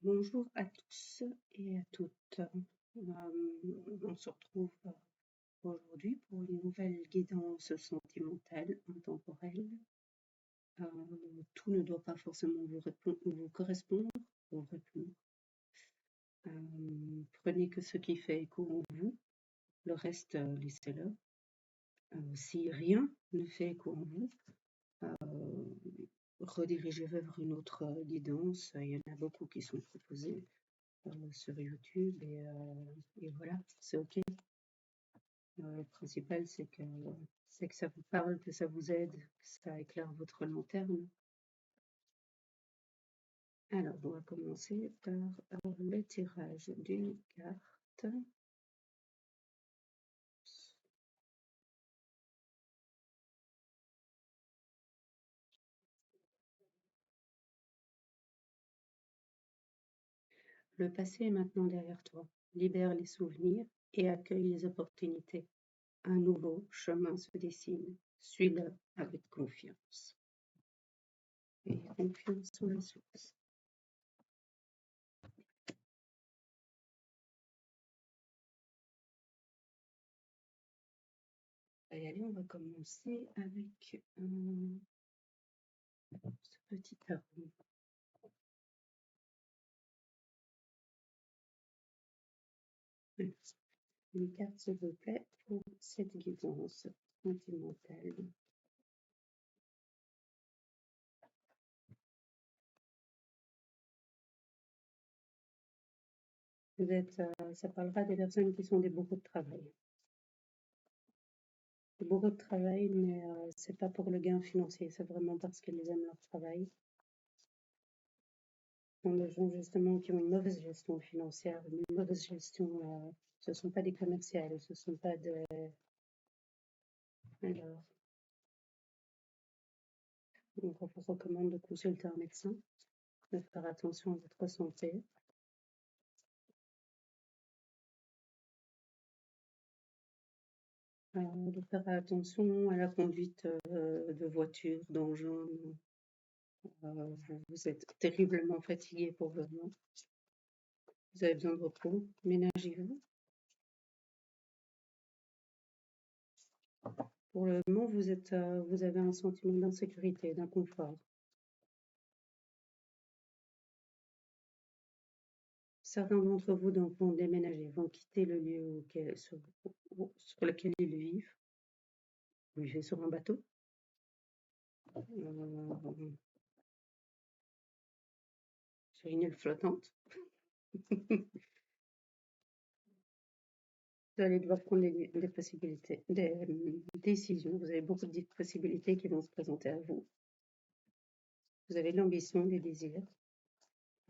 Bonjour à tous et à toutes. On se retrouve aujourd'hui pour une nouvelle guidance sentimentale, intemporelle. Tout ne doit pas forcément vous correspondre, vous répondre. Prenez que ce qui fait écho en vous, le reste, laissez-le. Si rien ne fait écho en vous, redirigez vers une autre guidance. Il y en a beaucoup qui sont proposées sur YouTube et voilà, c'est ok. Le principal, c'est que ça vous parle, que ça vous aide, que ça éclaire votre long terme. Alors, on va commencer par le tirage d'une carte. Le passé est maintenant derrière toi. Libère les souvenirs et accueille les opportunités. Un nouveau chemin se dessine. Suis-le avec confiance. Et confiance sur la source. Et allez, on va commencer avec ce petit tarot. Une carte, s'il vous plaît, pour cette guidance sentimentale. Ça parlera des personnes qui sont des bourreaux de travail. Des bourreaux de travail, mais c'est pas pour le gain financier, c'est vraiment parce qu'ils aiment leur travail. Ce sont des gens justement qui ont une mauvaise gestion financière, une mauvaise gestion. Ce ne sont pas des commerciales, ce ne sont pas des. Alors, on vous recommande de consulter un médecin, de faire attention à votre santé. De faire attention à la conduite de voitures, d'engins. Vous êtes terriblement fatigué pour le moment. Vous avez besoin de repos. Ménagez-vous. Pour le moment, vous avez un sentiment d'insécurité, d'inconfort. Certains d'entre vous donc, vont déménager, vont quitter le lieu sur lequel ils vivent. Vous vivez sur un bateau. Sur une île flottante. Vous allez devoir prendre des possibilités, des décisions. Vous avez beaucoup de possibilités qui vont se présenter à vous. Vous avez de l'ambition, des désirs,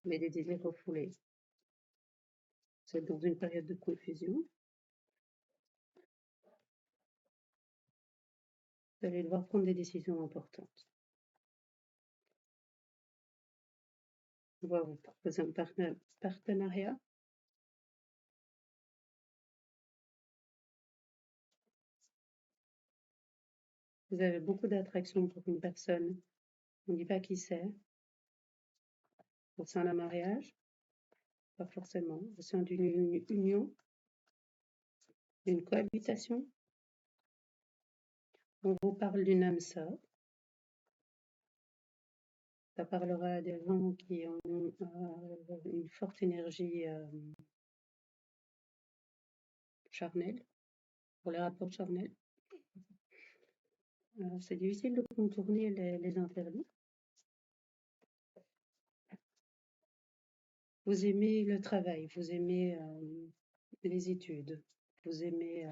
mais des désirs refoulés. Vous êtes dans une période de confusion. Vous allez devoir prendre des décisions importantes. On va vous proposer un partenariat. Vous avez beaucoup d'attraction pour une personne. On ne dit pas qui c'est. Au sein d'un mariage, pas forcément. Au sein d'une union, d'une cohabitation. On vous parle d'une âme sœur. Ça parlera à des gens qui ont une forte énergie charnelle, pour les rapports charnels. C'est difficile de contourner les interdits. Vous aimez le travail, vous aimez les études, vous aimez.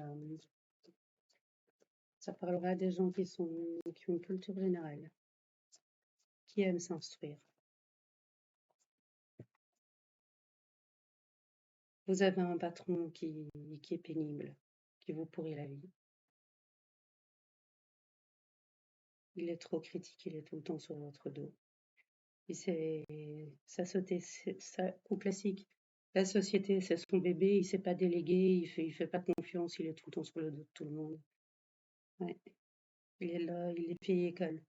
Ça parlera à des gens qui ont une culture générale, qui aiment s'instruire. Vous avez un patron qui est pénible, qui vous pourrit la vie. Il est trop critique, il est tout le temps sur votre dos. Et ça, coup classique. La société, c'est son bébé, il ne sait pas déléguer, il fait pas confiance, il est tout le temps sur le dos de tout le monde. Ouais. Il est là, il est vieille école.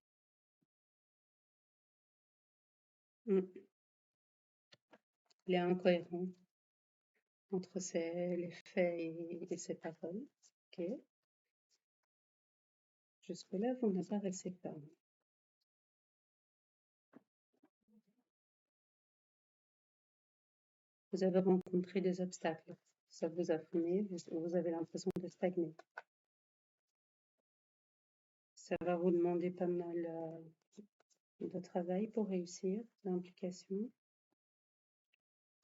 Il est incohérent entre les faits et ses paroles. Ok. Jusque-là, vous n'apparaissez pas. Vous avez rencontré des obstacles. Ça vous a freiné, vous avez l'impression de stagner. Ça va vous demander pas mal de travail pour réussir, d'implication.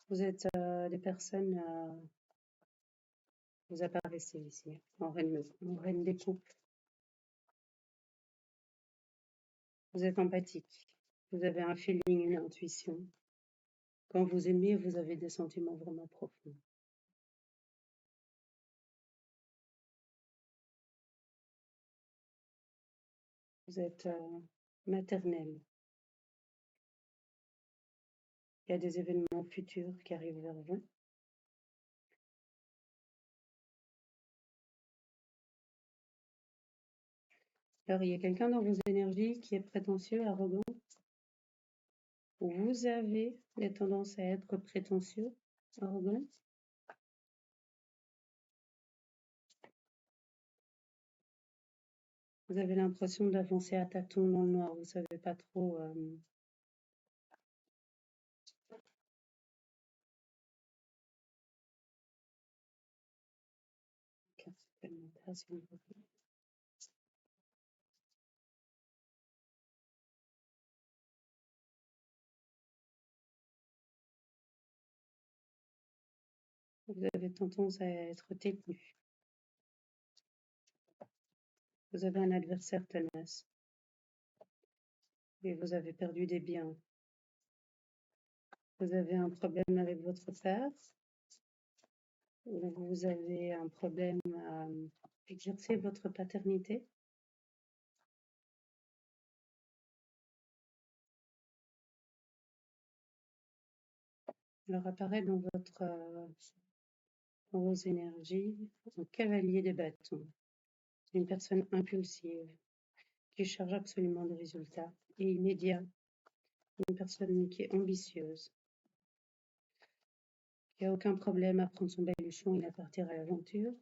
Vous êtes des personnes, vous apparaissez ici, en reine des coupes. Vous êtes empathique. Vous avez un feeling, une intuition. Quand vous aimez, vous avez des sentiments vraiment profonds. Vous êtes maternel. Il y a des événements futurs qui arrivent vers vous. Alors, il y a quelqu'un dans vos énergies qui est prétentieux, arrogant. Vous avez des tendances à être prétentieux, arrogant. Vous avez l'impression d'avancer à tâtons dans le noir. Vous ne savez pas trop. Carte supplémentaire, s'il vous plaît. Vous avez tendance à être têtu. Vous avez un adversaire tenace. Et vous avez perdu des biens. Vous avez un problème avec votre père. Ou vous avez un problème à exercer votre paternité. Alors apparaît dans vos énergies un cavalier des bâtons. Une personne impulsive qui cherche absolument des résultats et immédiats. Une personne qui est ambitieuse, qui n'a aucun problème à prendre son baluchon et à partir à l'aventure.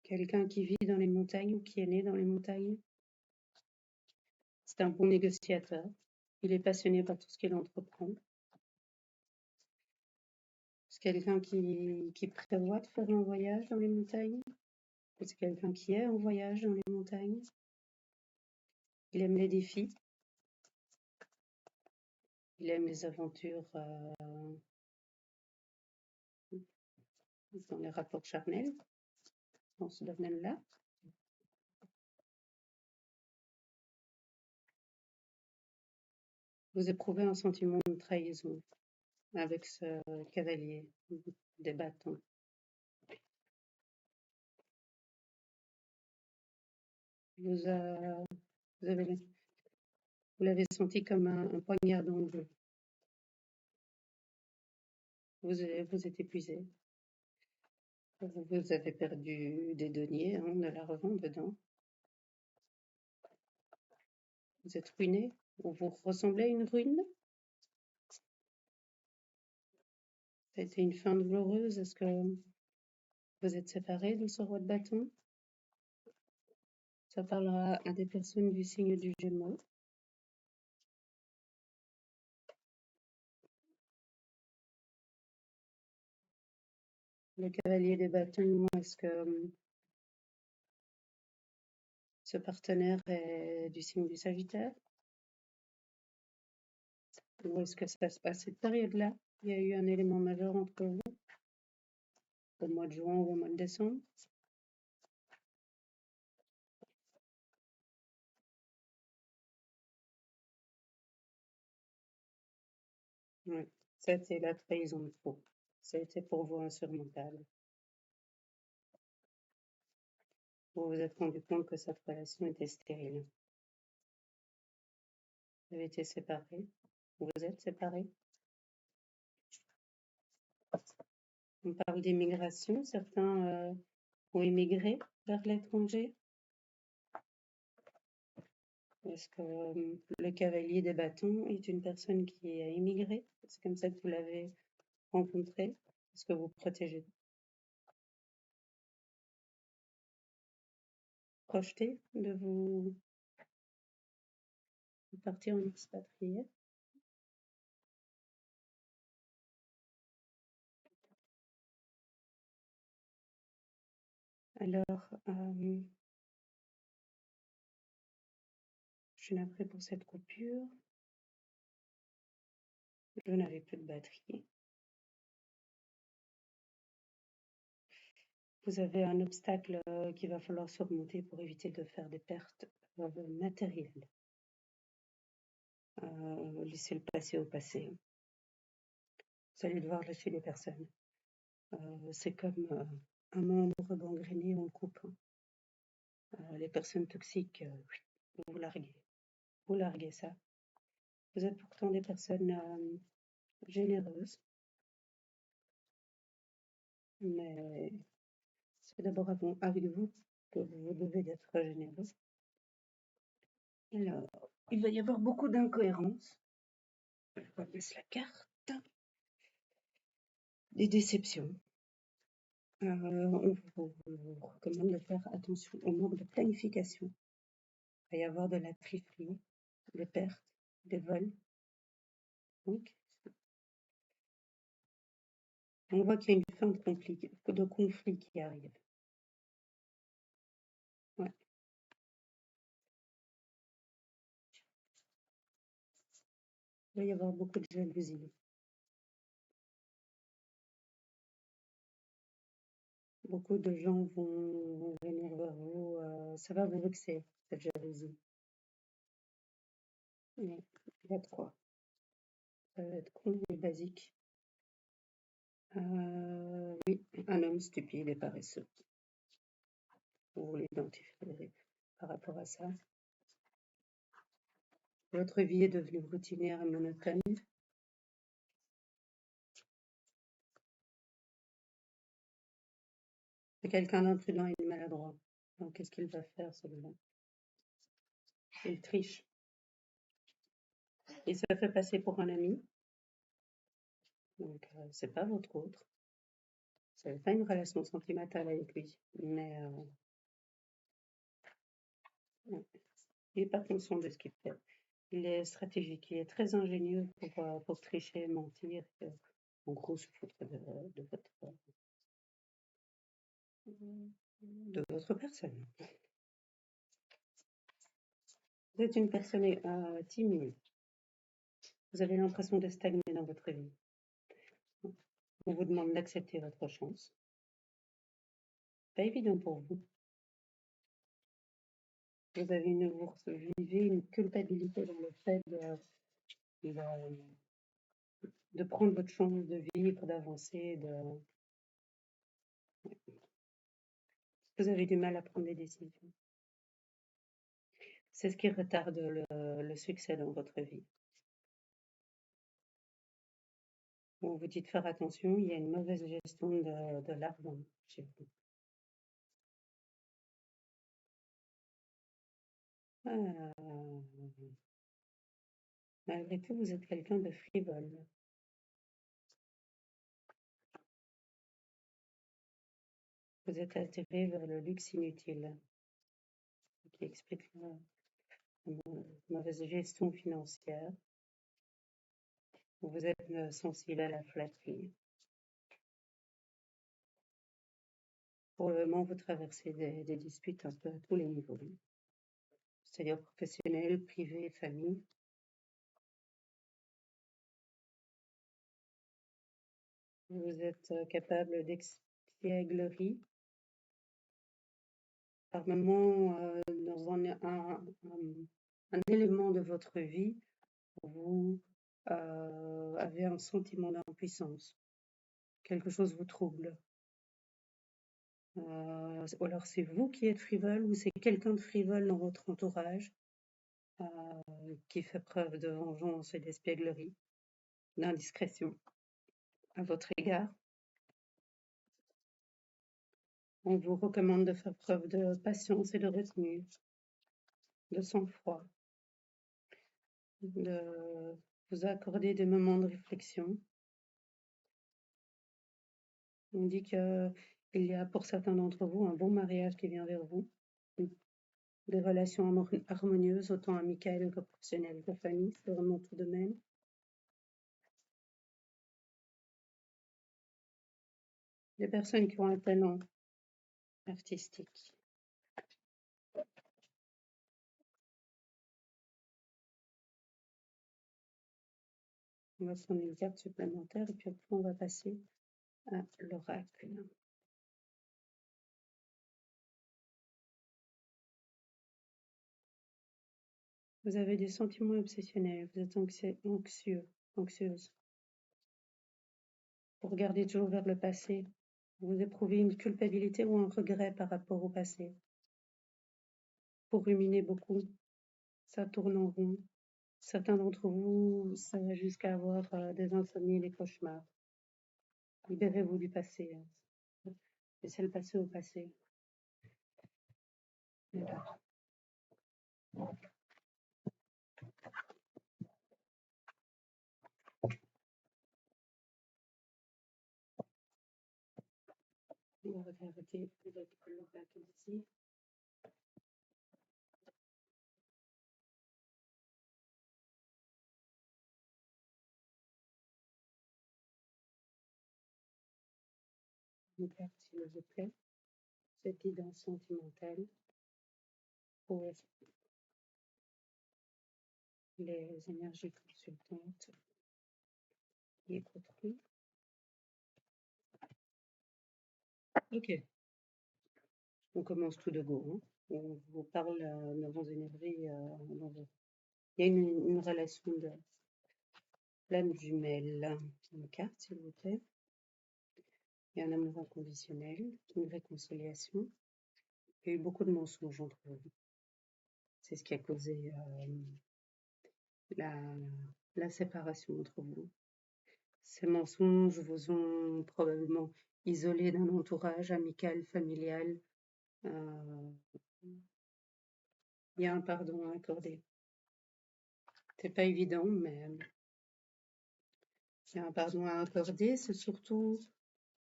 Quelqu'un qui vit dans les montagnes ou qui est né dans les montagnes. C'est un bon négociateur. Il est passionné par tout ce qu'il entreprend. C'est quelqu'un qui prévoit de faire un voyage dans les montagnes. C'est quelqu'un qui est en voyage dans les montagnes. Il aime les défis. Il aime les aventures dans les rapports charnels, dans ce domaine-là. Vous éprouvez un sentiment de trahison avec ce cavalier des bâtons. Vous l'avez senti comme un poignard dans le dos. Vous êtes épuisé. Vous avez perdu des deniers, de l'argent dedans. Vous êtes ruiné. Vous ressemblez à une ruine. Ça a été une fin douloureuse. Est-ce que vous êtes séparés de ce roi de bâton? Ça parlera à des personnes du signe du Gémeaux. Le cavalier des bâtons, est-ce que ce partenaire est du signe du Sagittaire? Ou est-ce que ça se passe cette période-là? Il y a eu un élément majeur entre vous, au mois de juin ou au mois de décembre? Oui, c'était la trahison de faux. C'était pour vous insurmontable. Vous vous êtes rendu compte que cette relation était stérile. Vous avez été séparés. Vous êtes séparés. On parle d'immigration. Certains ont immigré vers l'étranger. Est-ce que le cavalier des bâtons est une personne qui a immigré? C'est comme ça que vous l'avez rencontré? Est-ce que vous protégez, projetez de vous partir en expatrié? Alors, je suis navrée pour cette coupure. Je n'avais plus de batterie. Vous avez un obstacle qu'il va falloir surmonter pour éviter de faire des pertes matérielles. Laissez le passé au passé. Vous allez devoir lâcher les personnes. C'est comme un membre gangréné, on le coupe, hein. Les personnes toxiques, vous larguez. Vous larguez ça. Vous êtes pourtant des personnes généreuses, mais c'est d'abord avec vous que vous devez être généreux. Alors, il va y avoir beaucoup d'incohérences. Je repasse la carte. Des déceptions. On vous recommande de faire attention au manque de planification. Il va y avoir de la tricherie, des pertes, des vols. Donc, on voit qu'il y a une fin de conflit qui arrive. Ouais. Il va y avoir beaucoup de jalousie. Beaucoup de gens vont venir vers vous. Ça va vous vexer, cette jalousie. Mais il y a de quoi. Ça va être con et basique. Oui, un homme stupide et paresseux. Vous l'identifierez par rapport à ça. Votre vie est devenue routinière et monotone. C'est quelqu'un d'imprudent et de maladroit. Donc, qu'est-ce qu'il va faire, celui-là? Il triche. Il se fait passer pour un ami. Donc, c'est pas votre autre. Vous n'avez pas une relation sentimentale avec lui. Mais il n'est pas conscient de ce qu'il fait. Il est stratégique. Il est très ingénieux pour tricher, mentir. En gros, se foutre de votre personne. Vous êtes une personne timide. Vous avez l'impression de stagner dans votre vie. On vous demande d'accepter votre chance. Pas évident pour vous. Vous vivez une culpabilité dans le fait de prendre votre chance, de vivre, d'avancer. Vous avez du mal à prendre des décisions. C'est ce qui retarde le succès dans votre vie. Bon, vous dites faire attention, il y a une mauvaise gestion de l'argent chez vous. Malgré tout, vous êtes quelqu'un de frivole. Vous êtes attiré vers le luxe inutile, ce qui explique la mauvaise gestion financière. Vous êtes sensible à la flatterie. Pour le moment, vous traversez des disputes un peu à tous les niveaux, c'est-à-dire professionnel, privé, famille. Vous êtes capable d'espièglerie. Par moment, dans un élément de votre vie, vous avez un sentiment d'impuissance. Quelque chose vous trouble. Ou alors c'est vous qui êtes frivole ou c'est quelqu'un de frivole dans votre entourage qui fait preuve de vengeance et d'espièglerie, d'indiscrétion à votre égard. On vous recommande de faire preuve de patience et de retenue, de sang-froid. de vous accorder des moments de réflexion. On dit qu'il y a pour certains d'entre vous un bon mariage qui vient vers vous, des relations harmonieuses, autant amicales que professionnelles que famille, c'est vraiment tout de même. Des personnes qui ont un talent artistique. On va prendre une carte supplémentaire et puis après on va passer à l'oracle. Vous avez des sentiments obsessionnels, vous êtes anxieuse. Vous regardez toujours vers le passé. Vous éprouvez une culpabilité ou un regret par rapport au passé. Vous ruminez beaucoup. Ça tourne en rond. Certains d'entre vous, ça va jusqu'à avoir des insomnies et des cauchemars. Libérez-vous du passé. Laissez le passé au passé. On va regarder l'oracle ici. Une carte, s'il vous plaît. Cette guidance sentimentale pour les énergies consultantes qui écouteront. Ok, on commence tout de go. Hein. On vous parle de vos énergies. Il y a une relation de flamme jumelle. Une carte, s'il vous plaît. Il y a un amour inconditionnel, une réconciliation. Il y a eu beaucoup de mensonges entre vous. C'est ce qui a causé la séparation entre vous. Ces mensonges vous ont probablement isolé d'un entourage amical, familial. Il y a un pardon à accorder. C'est pas évident, mais il y a un pardon à accorder. C'est surtout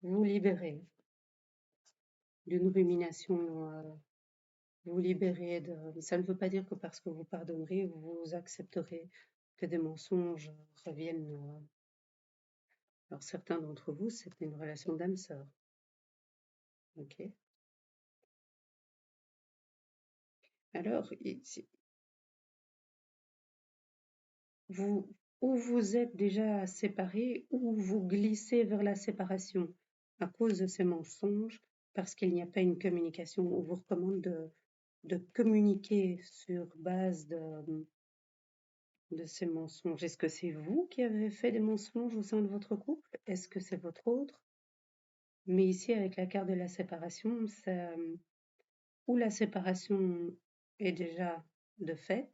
vous libérer d'une rumination, vous libérer de... Ça ne veut pas dire que parce que vous pardonnerez, vous accepterez que des mensonges reviennent. Alors certains d'entre vous, c'est une relation d'âme-sœur. Ok. Alors, vous, ou vous êtes déjà séparés, ou vous glissez vers la séparation à cause de ces mensonges, parce qu'il n'y a pas une communication. On vous recommande de communiquer sur base de ces mensonges. Est-ce que c'est vous qui avez fait des mensonges au sein de votre couple? Est-ce que c'est votre autre? Mais ici, avec la carte de la séparation, ou la séparation est déjà de fait,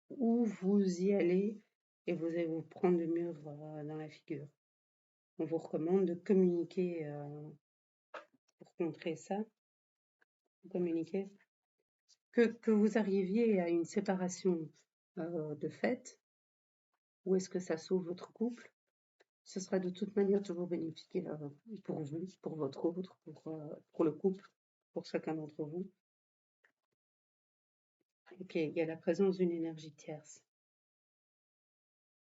ou vous y allez et vous allez vous prendre le mur dans la figure. On vous recommande de communiquer pour contrer ça. Communiquer. Que vous arriviez à une séparation de fait, ou est-ce que ça sauve votre couple? Ce sera de toute manière toujours bénéfique pour vous, pour votre autre, pour le couple, pour chacun d'entre vous. Ok, il y a la présence d'une énergie tierce.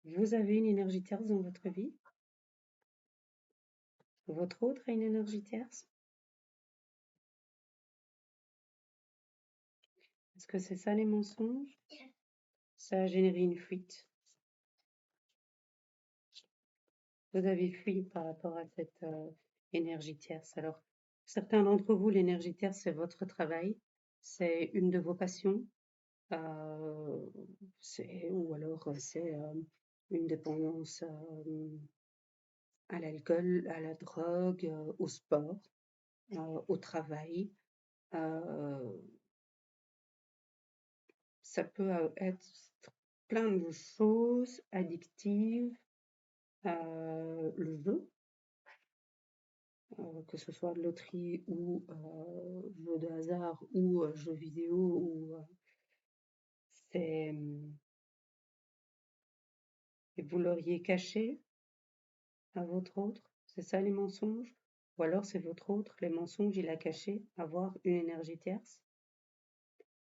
Vous avez une énergie tierce dans votre vie? Votre autre a une énergie tierce? Est-ce que c'est ça les mensonges? Ça a généré une fuite. Vous avez fui par rapport à cette énergie tierce. Alors, certains d'entre vous, l'énergie tierce, c'est votre travail, c'est une de vos passions, ou alors c'est une dépendance à l'alcool, à la drogue, au sport, au travail. Ça peut être plein de choses addictives, le jeu, que ce soit loterie ou jeu de hasard ou jeux vidéo, ou c'est et vous l'auriez caché à votre autre. C'est ça les mensonges? Ou alors c'est votre autre, les mensonges, il a caché avoir une énergie tierce.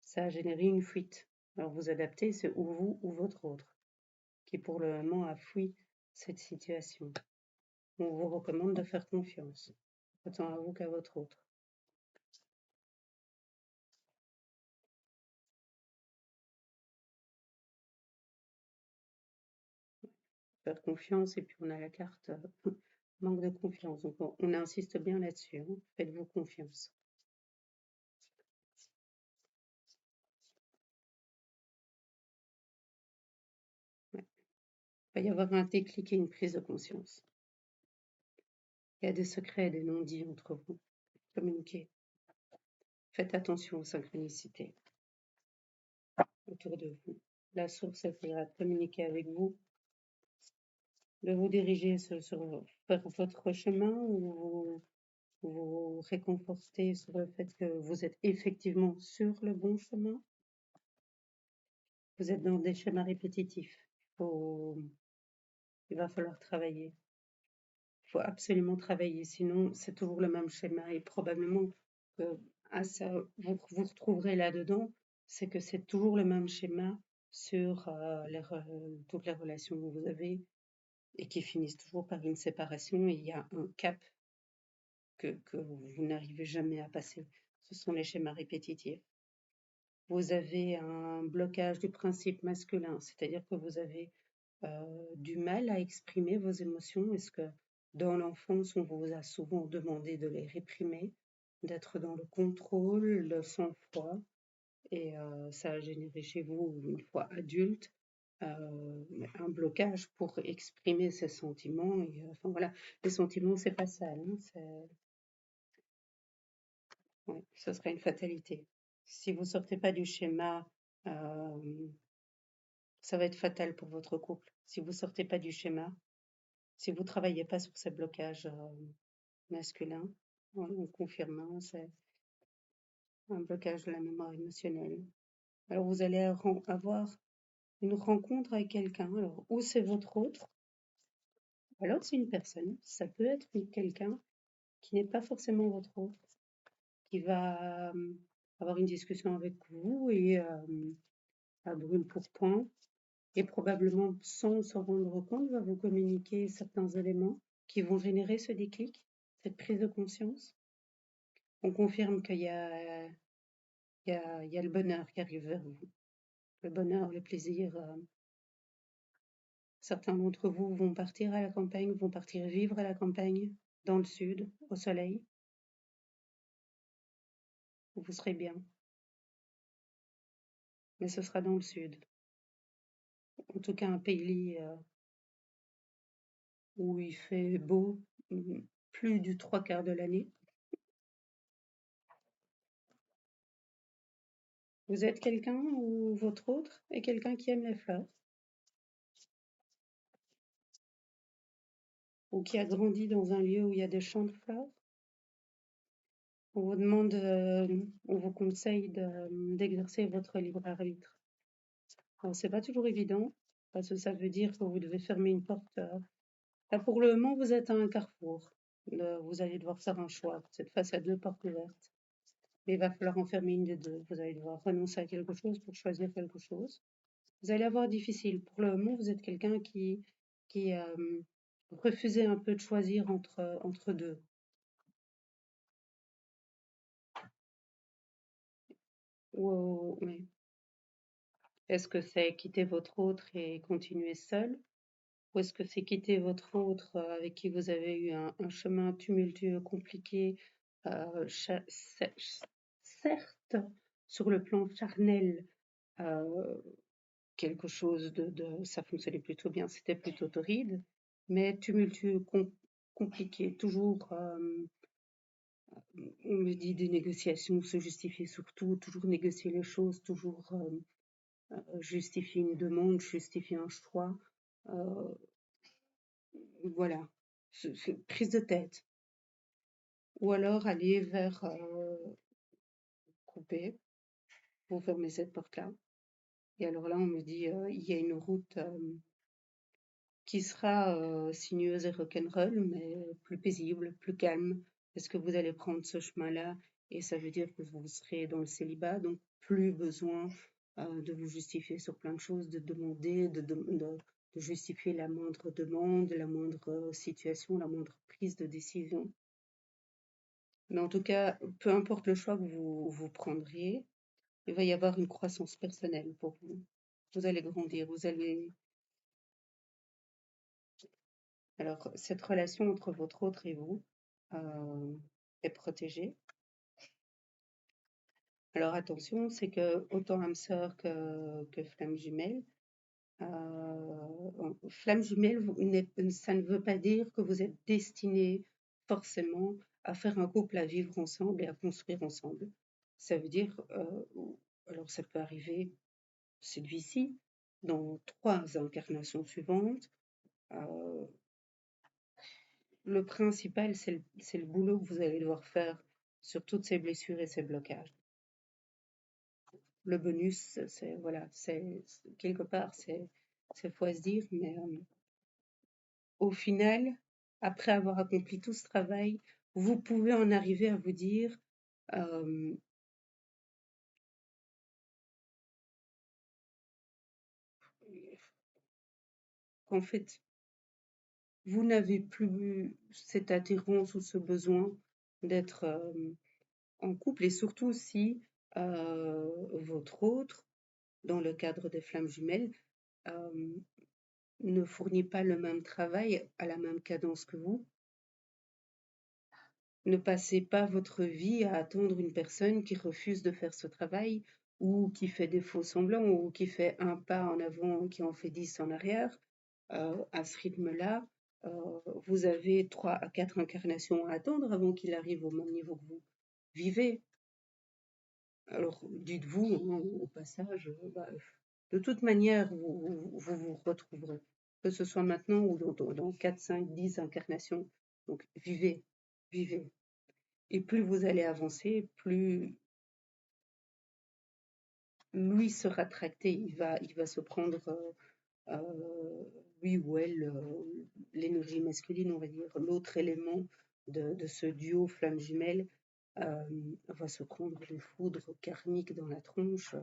Ça a généré une fuite. Alors vous adaptez, c'est ou vous ou votre autre qui pour le moment a fui cette situation. On vous recommande de faire confiance, autant à vous qu'à votre autre. Faire confiance et puis on a la carte manque de confiance. Donc on insiste bien là-dessus, hein. Faites-vous confiance. Ouais. Il va y avoir un déclic et une prise de conscience. Il y a des secrets, des non-dits entre vous. Communiquez. Faites attention aux synchronicités autour de vous. La source essaiera de communiquer avec vous, de vous diriger vers votre chemin ou vous réconforter sur le fait que vous êtes effectivement sur le bon chemin. Vous êtes dans des schémas répétitifs. Il va falloir travailler. Il faut absolument travailler, sinon c'est toujours le même schéma et probablement que ça, vous retrouverez là-dedans, c'est que c'est toujours le même schéma sur toutes les relations que vous avez et qui finissent toujours par une séparation et il y a un cap que vous n'arrivez jamais à passer. Ce sont les schémas répétitifs. Vous avez un blocage du principe masculin, c'est-à-dire que vous avez du mal à exprimer vos émotions. Est-ce que dans l'enfance, on vous a souvent demandé de les réprimer, d'être dans le contrôle, le sang-froid, et ça a généré chez vous, une fois adulte, un blocage pour exprimer ses sentiments. Et, enfin voilà, les sentiments, c'est pas ça, hein, ouais, ce serait une fatalité. Si vous sortez pas du schéma, ça va être fatal pour votre couple. Si vous sortez pas du schéma, si vous travaillez pas sur ces blocages masculins, on confirme, hein, c'est un blocage de la mémoire émotionnelle. Alors vous allez avoir une rencontre avec quelqu'un. Alors ou c'est votre autre, ou alors c'est une personne. Ça peut être quelqu'un qui n'est pas forcément votre autre, qui va avoir une discussion avec vous et à brûle pour point, et probablement sans s'en rendre compte, va vous communiquer certains éléments qui vont générer ce déclic, cette prise de conscience. On confirme qu'il y a, il y a le bonheur qui arrive vers vous. Le bonheur, le plaisir. Certains d'entre vous vont partir à la campagne, vont partir vivre à la campagne, dans le sud, au soleil, où vous serez bien. Mais ce sera dans le sud. En tout cas, un pays où il fait beau plus du 3/4 de l'année. Vous êtes quelqu'un ou votre autre est quelqu'un qui aime les fleurs ou qui a grandi dans un lieu où il y a des champs de fleurs. On vous demande, on vous conseille d'exercer votre libre arbitre. Alors, c'est pas toujours évident parce que ça veut dire que vous devez fermer une porte. Là, pour le moment, vous êtes à un carrefour. Vous allez devoir faire un choix. Vous êtes face à deux portes ouvertes. Mais il va falloir en fermer une des deux. Vous allez devoir renoncer à quelque chose pour choisir quelque chose. Vous allez avoir difficile. Pour le moment, vous êtes quelqu'un qui refusait un peu de choisir entre deux. Oui. Est-ce que c'est quitter votre autre et continuer seul? Ou est-ce que c'est quitter votre autre avec qui vous avez eu un chemin tumultueux, compliqué, certes, sur le plan charnel, euh, quelque chose ça fonctionnait plutôt bien, c'était plutôt torride, mais tumultueux, compliqué, toujours, on me dit des négociations, se justifier surtout, toujours négocier les choses, toujours justifier une demande, justifier un choix, euh, voilà, prise de tête. Ou alors aller vers couper, vous fermez cette porte-là. Et alors là, on me dit, il y a une route qui sera sinueuse et rock'n'roll, mais plus paisible, plus calme. Est-ce que vous allez prendre ce chemin-là? Et ça veut dire que vous serez dans le célibat, donc plus besoin de vous justifier sur plein de choses, de demander, de justifier la moindre demande, la moindre situation, la moindre prise de décision. Mais en tout cas, peu importe le choix que vous prendriez, il va y avoir une croissance personnelle pour vous. Vous allez grandir, vous allez... Alors, cette relation entre votre autre et vous est protégée. Alors attention, c'est que autant âme sœur que flamme jumelle, flamme jumelle, ça ne veut pas dire que vous êtes destiné forcément à faire un couple, à vivre ensemble et à construire ensemble. Ça veut dire, alors ça peut arriver cette vie-ci, dans 3 incarnations suivantes. Le principal, c'est le boulot que vous allez devoir faire sur toutes ces blessures et ces blocages. Le bonus, c'est voilà, c'est quelque part, c'est faut se dire, mais au final, après avoir accompli tout ce travail, vous pouvez en arriver à vous dire qu'en fait, vous n'avez plus cette attirance ou ce besoin d'être en couple, et surtout si votre autre, dans le cadre des flammes jumelles, ne fournit pas le même travail à la même cadence que vous. Ne passez pas votre vie à attendre une personne qui refuse de faire ce travail, ou qui fait des faux semblants, ou qui fait un pas en avant, qui en fait 10 en arrière. À ce rythme-là, vous avez 3 à 4 incarnations à attendre avant qu'il arrive au même niveau que vous. Vivez. Alors, dites-vous au passage, de toute manière, vous retrouverez, que ce soit maintenant ou dans 4, 5, 10 incarnations. Donc, vivez, vivez. Et plus vous allez avancer, plus lui sera tracté. Il va se prendre, lui ou elle, l'énergie masculine, on va dire, l'autre élément de ce duo flamme jumelle, va se prendre une foudre karmique dans la tronche,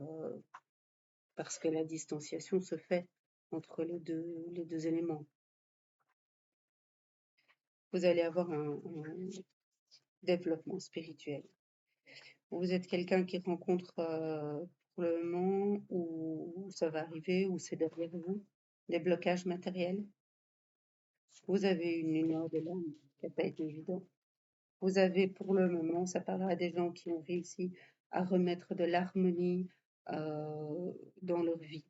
parce que la distanciation se fait entre les deux éléments. Vous allez avoir un développement spirituel. Vous êtes quelqu'un qui rencontre pour le moment, où ça va arriver, ou c'est derrière vous, des blocages matériels. Vous avez une lumière de l'âme qui n'a pas été évident. Vous avez pour le moment, ça parlera à des gens qui ont réussi à remettre de l'harmonie dans leur vie,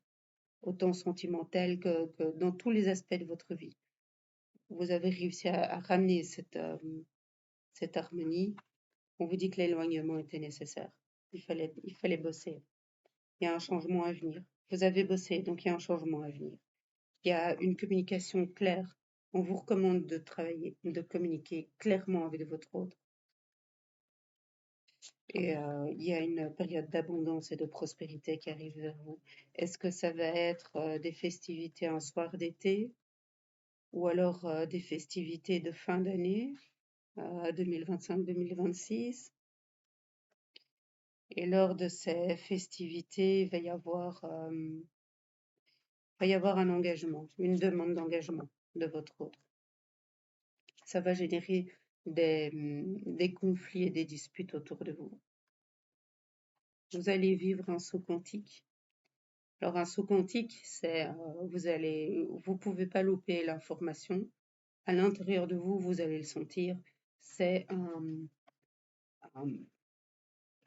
autant sentimentale que dans tous les aspects de votre vie. Vous avez réussi à ramener cette harmonie. On vous dit que l'éloignement était nécessaire. Il fallait bosser. Il y a un changement à venir. Vous avez bossé, donc il y a un changement à venir. Il y a une communication claire. On vous recommande de travailler, de communiquer clairement avec votre autre. Et il y a une période d'abondance et de prospérité qui arrive vers vous. Est-ce que ça va être des festivités un soir d'été, ou alors des festivités de fin d'année 2025-2026? Et lors de ces festivités, il va y avoir un engagement, une demande d'engagement de votre autre. Ça va générer des conflits et des disputes autour de vous. Vous allez vivre un saut quantique. Alors un saut quantique, c'est vous pouvez pas louper l'information. À l'intérieur de vous, vous allez le sentir. C'est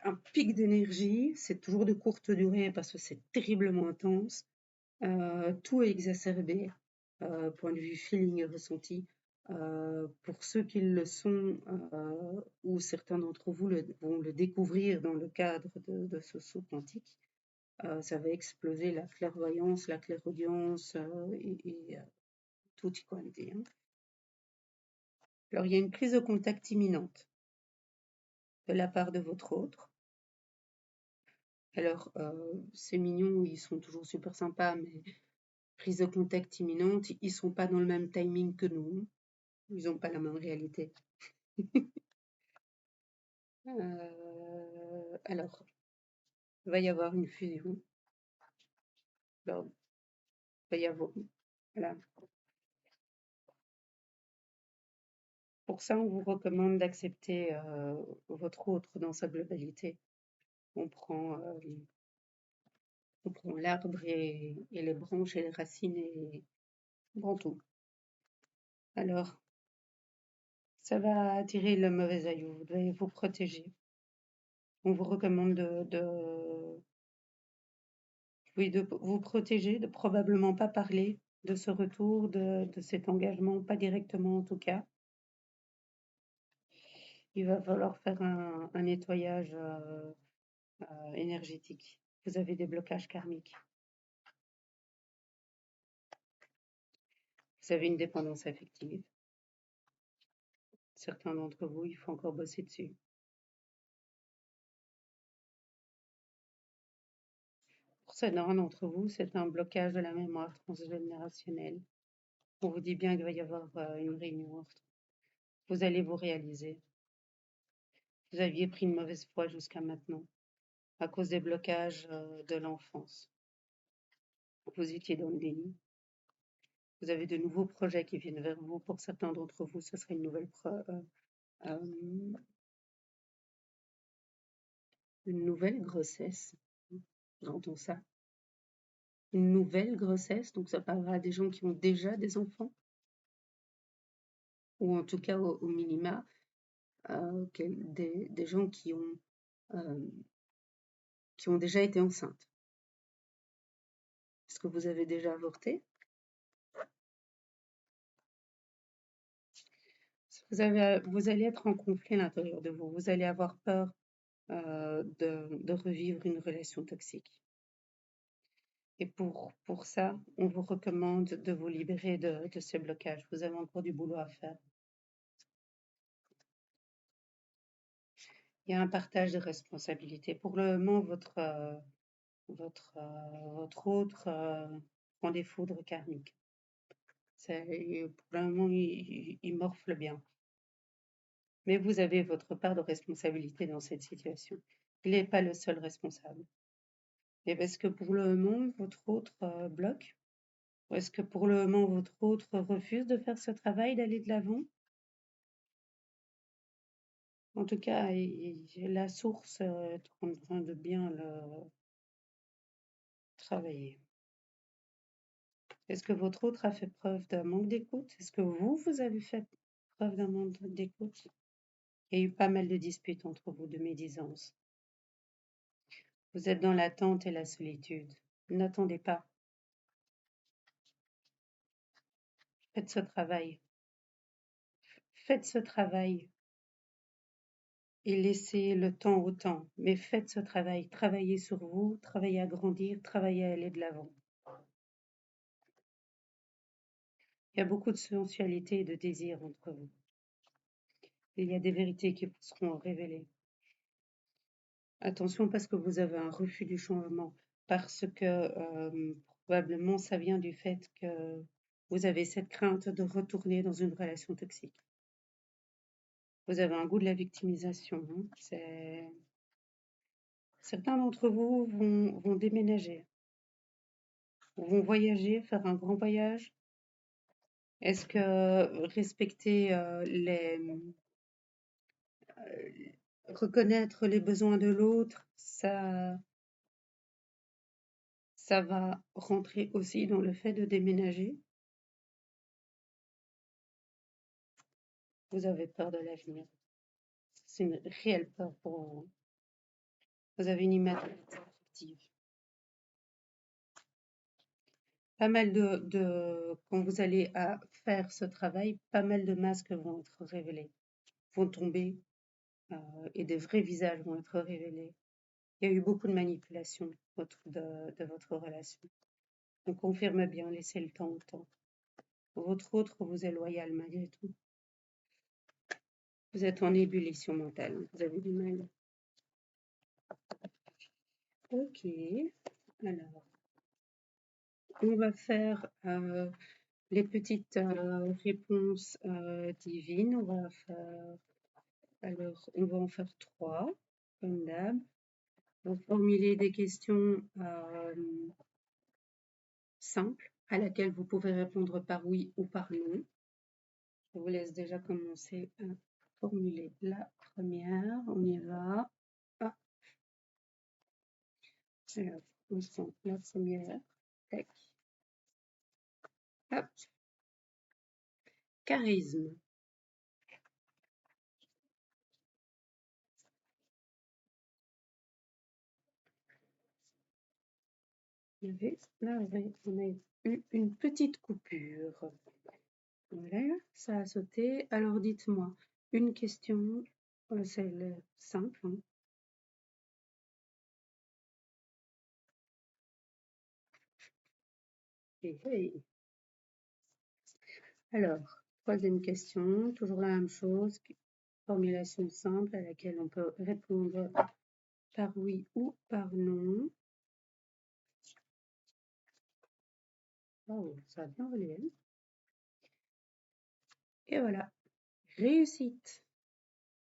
un pic d'énergie. C'est toujours de courte durée parce que c'est terriblement intense. Tout est exacerbé, point de vue feeling et ressenti. Pour ceux qui le sont, ou certains d'entre vous vont le découvrir dans le cadre de ce saut quantique, ça va exploser la clairvoyance, la clairaudience, et tutti quanti, hein. Alors, il y a une prise de contact imminente de la part de votre autre. Alors, c'est mignon, ils sont toujours super sympas, mais prise de contact imminente, ils sont pas dans le même timing que nous. Ils n'ont pas la même réalité. Alors, il va y avoir une fusion. Alors, il va y avoir, voilà. Pour ça, on vous recommande d'accepter votre autre dans sa globalité. On prend l'arbre et les branches et les racines et on prend tout. Alors, ça va attirer le mauvais œil. Vous devez vous protéger. On vous recommande oui, de vous protéger, de probablement pas parler de ce retour, de cet engagement, pas directement en tout cas. Il va falloir faire un nettoyage énergétique. Vous avez des blocages karmiques. Vous avez une dépendance affective. Certains d'entre vous, il faut encore bosser dessus. Pour certains d'entre vous, c'est un blocage de la mémoire transgénérationnelle. On vous dit bien qu'il va y avoir une réunion. Vous allez vous réaliser. Vous aviez pris une mauvaise foi jusqu'à maintenant à cause des blocages de l'enfance. Vous étiez dans le déni. Vous avez de nouveaux projets qui viennent vers vous. Pour certains d'entre vous, ce serait une nouvelle grossesse. J'entends ça. Une nouvelle grossesse, donc ça parlera à des gens qui ont déjà des enfants, ou en tout cas au minima, des gens qui ont déjà été enceintes. Est-ce que vous avez déjà avorté? Vous allez être en conflit à l'intérieur de vous. Vous allez avoir peur de revivre une relation toxique. Et pour ça, on vous recommande de vous libérer de ces blocages. Vous avez encore du boulot à faire. Il y a un partage de responsabilités. Pour le moment, votre autre prend des foudres karmiques. Pour le moment, il morfle bien. Mais vous avez votre part de responsabilité dans cette situation. Il n'est pas le seul responsable. Et est-ce que pour le moment, votre autre bloque? Ou est-ce que pour le moment, votre autre refuse de faire ce travail, d'aller de l'avant? En tout cas, la source est en train de bien le travailler. Est-ce que votre autre a fait preuve d'un manque d'écoute? Est-ce que vous avez fait preuve d'un manque d'écoute? Il y a eu pas mal de disputes entre vous, de médisance. Vous êtes dans l'attente et la solitude. N'attendez pas. Faites ce travail. Faites ce travail et laissez le temps au temps. Mais faites ce travail. Travaillez sur vous, travaillez à grandir, travaillez à aller de l'avant. Il y a beaucoup de sensualité et de désir entre vous. Et il y a des vérités qui vous seront révélées. Attention parce que vous avez un refus du changement, parce que probablement ça vient du fait que vous avez cette crainte de retourner dans une relation toxique. Vous avez un goût de la victimisation. Certains d'entre vous vont déménager, vont voyager, faire un grand voyage. Est-ce que respecter reconnaître les besoins de l'autre, ça va rentrer aussi dans le fait de déménager? Vous avez peur de l'avenir. C'est une réelle peur pour vous. Vous avez une immaturité affective. Pas mal quand vous allez faire ce travail, pas mal de masques vont être révélés, vont tomber, et des vrais visages vont être révélés. Il y a eu beaucoup de manipulation autour de votre relation. On confirme bien, laissez le temps au temps. Votre autre vous est loyal malgré tout. Vous êtes en ébullition mentale, vous avez du mal. Ok, alors, on va faire les petites réponses divines. On va en faire 3, comme d'hab. Vous formulez des questions simples à laquelle vous pouvez répondre par oui ou par non. Je vous laisse déjà commencer à formuler la première. On y va. Ah. Alors, on sent la première. Tac. Hop. Charisme. Là, on a eu une petite coupure. Voilà, ça a sauté. Alors, dites-moi, une question, celle simple. Hein. Hey. Alors, troisième question, toujours la même chose, formulation simple à laquelle on peut répondre par oui ou par non. Oh, ça a bien volé. Hein. Et voilà, réussite.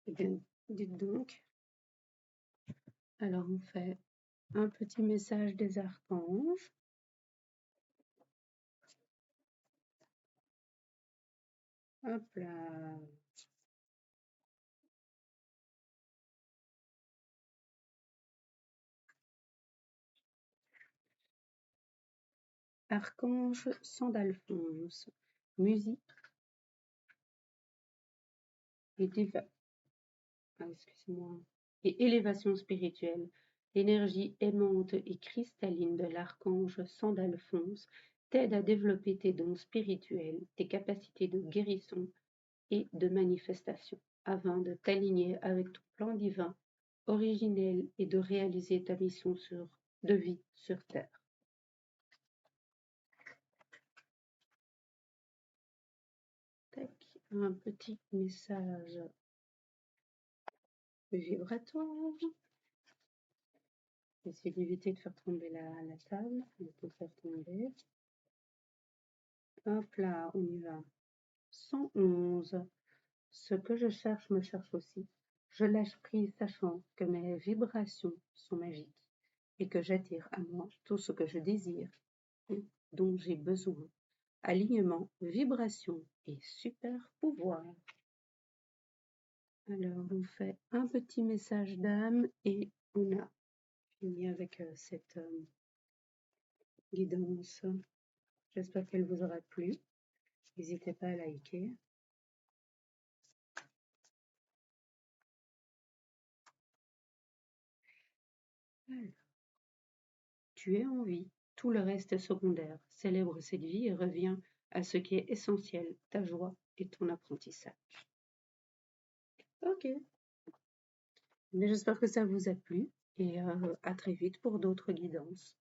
Eh bien, dites donc. Alors, on fait un petit message des archanges. Hop là. Archange Sandalphonse, musique et excusez-moi, et élévation spirituelle. L'énergie aimante et cristalline de l'archange Sandalphonse t'aide à développer tes dons spirituels, tes capacités de guérison et de manifestation, afin de t'aligner avec ton plan divin, originel et de réaliser ta mission de vie sur Terre. Tac, un petit message vibratoire. Essayez d'éviter de faire tomber la table, on peut faire tomber. Hop là, on y va. 111. Ce que je cherche me cherche aussi. Je lâche prise sachant que mes vibrations sont magiques et que j'attire à moi tout ce que je désire et dont j'ai besoin. Alignement, vibration et super pouvoir. Alors, on fait un petit message d'âme et on a fini avec cette guidance. J'espère qu'elle vous aura plu. N'hésitez pas à liker. Alors, tu es en vie, tout le reste est secondaire. Célèbre cette vie et reviens à ce qui est essentiel, ta joie et ton apprentissage. Ok. Mais j'espère que ça vous a plu et à très vite pour d'autres guidances.